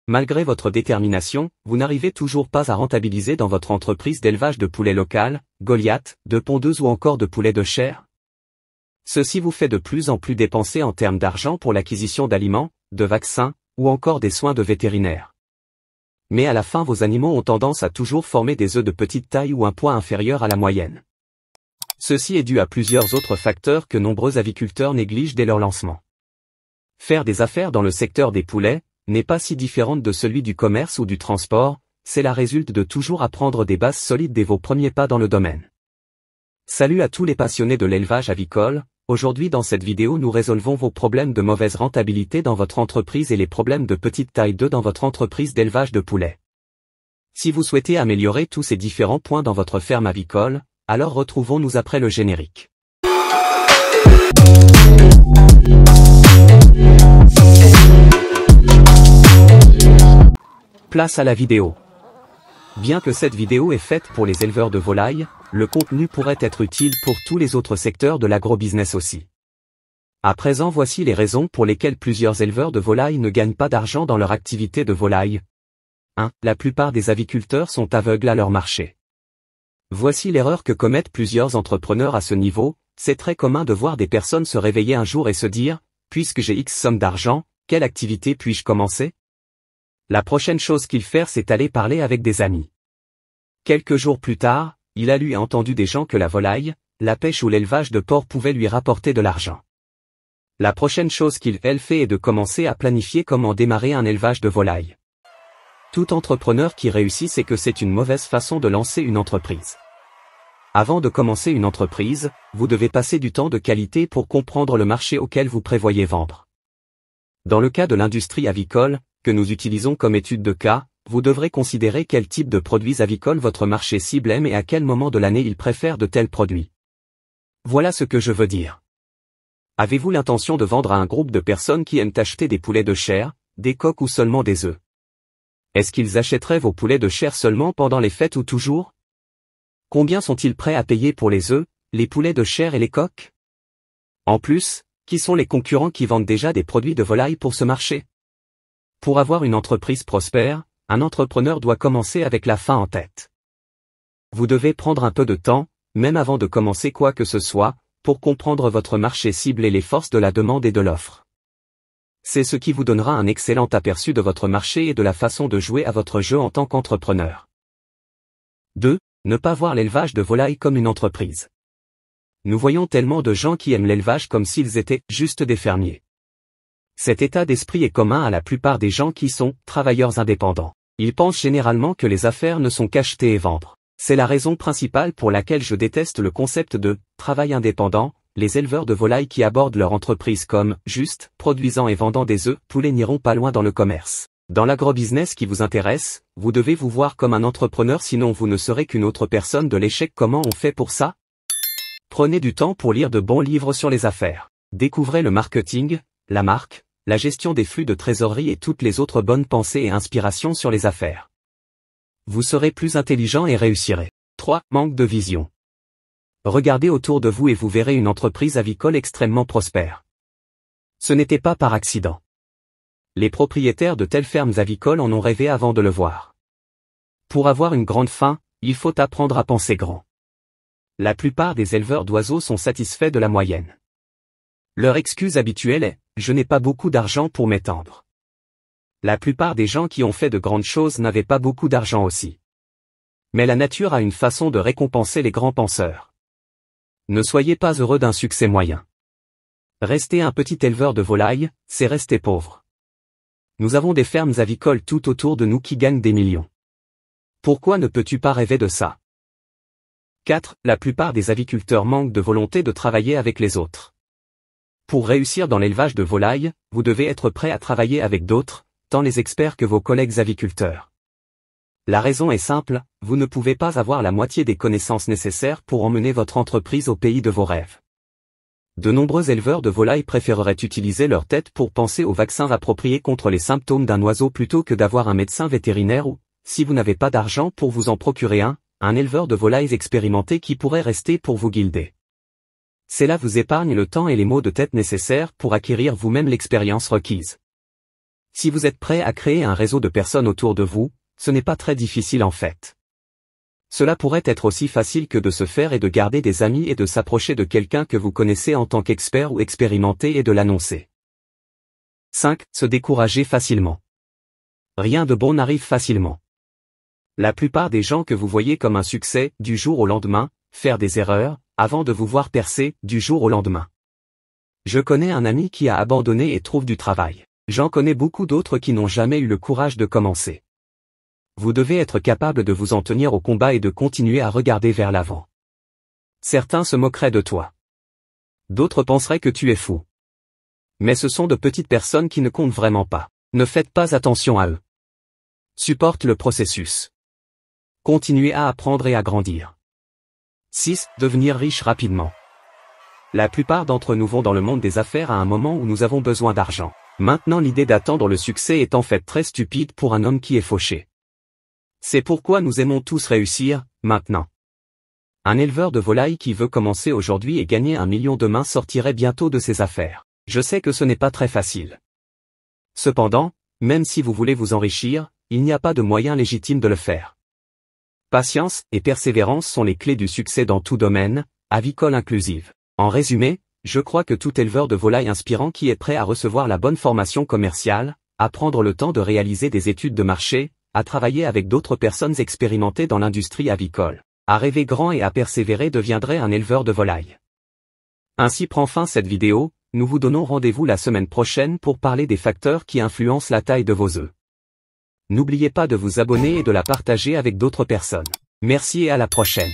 Malgré votre détermination, vous n'arrivez toujours pas à rentabiliser dans votre entreprise d'élevage de poulets local, Goliath, de pondeuses ou encore de poulets de chair. Ceci vous fait de plus en plus dépenser en termes d'argent pour l'acquisition d'aliments, de vaccins, ou encore des soins de vétérinaires. Mais à la fin vos animaux ont tendance à toujours former des œufs de petite taille ou un poids inférieur à la moyenne. Ceci est dû à plusieurs autres facteurs que nombreux aviculteurs négligent dès leur lancement. Faire des affaires dans le secteur des poulets n'est pas si différente de celui du commerce ou du transport, c'est la résulte de toujours apprendre des bases solides dès vos premiers pas dans le domaine. Salut à tous les passionnés de l'élevage avicole, aujourd'hui dans cette vidéo nous résolvons vos problèmes de mauvaise rentabilité dans votre entreprise et les problèmes de petite taille d'œufs dans votre entreprise d'élevage de poulets. Si vous souhaitez améliorer tous ces différents points dans votre ferme avicole, alors retrouvons-nous après le générique. Place à la vidéo. Bien que cette vidéo est faite pour les éleveurs de volailles, le contenu pourrait être utile pour tous les autres secteurs de l'agrobusiness aussi. À présent voici les raisons pour lesquelles plusieurs éleveurs de volailles ne gagnent pas d'argent dans leur activité de volaille. 1. La plupart des aviculteurs sont aveugles à leur marché. Voici l'erreur que commettent plusieurs entrepreneurs à ce niveau, c'est très commun de voir des personnes se réveiller un jour et se dire « Puisque j'ai X somme d'argent, quelle activité puis-je commencer ?» La prochaine chose qu'il fait c'est aller parler avec des amis. Quelques jours plus tard, il a lu et entendu des gens que la volaille, la pêche ou l'élevage de porc pouvaient lui rapporter de l'argent. La prochaine chose qu'il fait est de commencer à planifier comment démarrer un élevage de volailles. Tout entrepreneur qui réussit sait que c'est une mauvaise façon de lancer une entreprise. Avant de commencer une entreprise, vous devez passer du temps de qualité pour comprendre le marché auquel vous prévoyez vendre. Dans le cas de l'industrie avicole, que nous utilisons comme étude de cas, vous devrez considérer quel type de produits avicoles votre marché cible aime et à quel moment de l'année il préfère de tels produits. Voilà ce que je veux dire. Avez-vous l'intention de vendre à un groupe de personnes qui aiment acheter des poulets de chair, des coqs ou seulement des œufs? Est-ce qu'ils achèteraient vos poulets de chair seulement pendant les fêtes ou toujours? Combien sont-ils prêts à payer pour les œufs, les poulets de chair et les coqs? En plus, qui sont les concurrents qui vendent déjà des produits de volaille pour ce marché? Pour avoir une entreprise prospère, un entrepreneur doit commencer avec la fin en tête. Vous devez prendre un peu de temps, même avant de commencer quoi que ce soit, pour comprendre votre marché cible et les forces de la demande et de l'offre. C'est ce qui vous donnera un excellent aperçu de votre marché et de la façon de jouer à votre jeu en tant qu'entrepreneur. 2. Ne pas voir l'élevage de volailles comme une entreprise. Nous voyons tellement de gens qui aiment l'élevage comme s'ils étaient juste des fermiers. Cet état d'esprit est commun à la plupart des gens qui sont travailleurs indépendants. Ils pensent généralement que les affaires ne sont qu'acheter et vendre. C'est la raison principale pour laquelle je déteste le concept de travail indépendant. Les éleveurs de volailles qui abordent leur entreprise comme juste produisant et vendant des œufs, poulets n'iront pas loin dans le commerce. Dans l'agrobusiness qui vous intéresse, vous devez vous voir comme un entrepreneur sinon vous ne serez qu'une autre personne de l'échec. Comment on fait pour ça? Prenez du temps pour lire de bons livres sur les affaires. Découvrez le marketing, la marque, la gestion des flux de trésorerie et toutes les autres bonnes pensées et inspirations sur les affaires. Vous serez plus intelligent et réussirez. 3. Manque de vision. Regardez autour de vous et vous verrez une entreprise avicole extrêmement prospère. Ce n'était pas par accident. Les propriétaires de telles fermes avicoles en ont rêvé avant de le voir. Pour avoir une grande fin, il faut apprendre à penser grand. La plupart des éleveurs d'oiseaux sont satisfaits de la moyenne. Leur excuse habituelle est « je n'ai pas beaucoup d'argent pour m'étendre ». La plupart des gens qui ont fait de grandes choses n'avaient pas beaucoup d'argent aussi. Mais la nature a une façon de récompenser les grands penseurs. Ne soyez pas heureux d'un succès moyen. Rester un petit éleveur de volailles, c'est rester pauvre. Nous avons des fermes avicoles tout autour de nous qui gagnent des millions. Pourquoi ne peux-tu pas rêver de ça? 4. La plupart des aviculteurs manquent de volonté de travailler avec les autres. Pour réussir dans l'élevage de volailles, vous devez être prêt à travailler avec d'autres, tant les experts que vos collègues aviculteurs. La raison est simple, vous ne pouvez pas avoir la moitié des connaissances nécessaires pour emmener votre entreprise au pays de vos rêves. De nombreux éleveurs de volailles préféreraient utiliser leur tête pour penser aux vaccins appropriés contre les symptômes d'un oiseau plutôt que d'avoir un médecin vétérinaire ou, si vous n'avez pas d'argent pour vous en procurer un éleveur de volailles expérimenté qui pourrait rester pour vous guider. Cela vous épargne le temps et les maux de tête nécessaires pour acquérir vous-même l'expérience requise. Si vous êtes prêt à créer un réseau de personnes autour de vous, ce n'est pas très difficile en fait. Cela pourrait être aussi facile que de se faire et de garder des amis et de s'approcher de quelqu'un que vous connaissez en tant qu'expert ou expérimenté et de l'annoncer. 5. Se décourager facilement. Rien de bon n'arrive facilement. La plupart des gens que vous voyez comme un succès, du jour au lendemain, faire des erreurs, avant de vous voir percer, du jour au lendemain. Je connais un ami qui a abandonné et trouve du travail. J'en connais beaucoup d'autres qui n'ont jamais eu le courage de commencer. Vous devez être capable de vous en tenir au combat et de continuer à regarder vers l'avant. Certains se moqueraient de toi. D'autres penseraient que tu es fou. Mais ce sont de petites personnes qui ne comptent vraiment pas. Ne faites pas attention à eux. Supporte le processus. Continuez à apprendre et à grandir. 6. Devenir riche rapidement. La plupart d'entre nous vont dans le monde des affaires à un moment où nous avons besoin d'argent. Maintenant l'idée d'attendre le succès est en fait très stupide pour un homme qui est fauché. C'est pourquoi nous aimons tous réussir, maintenant. Un éleveur de volailles qui veut commencer aujourd'hui et gagner 1 million demain sortirait bientôt de ses affaires. Je sais que ce n'est pas très facile. Cependant, même si vous voulez vous enrichir, il n'y a pas de moyen légitime de le faire. Patience et persévérance sont les clés du succès dans tout domaine, avicole inclusive. En résumé, je crois que tout éleveur de volailles inspirant qui est prêt à recevoir la bonne formation commerciale, à prendre le temps de réaliser des études de marché, à travailler avec d'autres personnes expérimentées dans l'industrie avicole, à rêver grand et à persévérer deviendrait un éleveur de volailles. Ainsi prend fin cette vidéo, nous vous donnons rendez-vous la semaine prochaine pour parler des facteurs qui influencent la taille de vos œufs. N'oubliez pas de vous abonner et de la partager avec d'autres personnes. Merci et à la prochaine.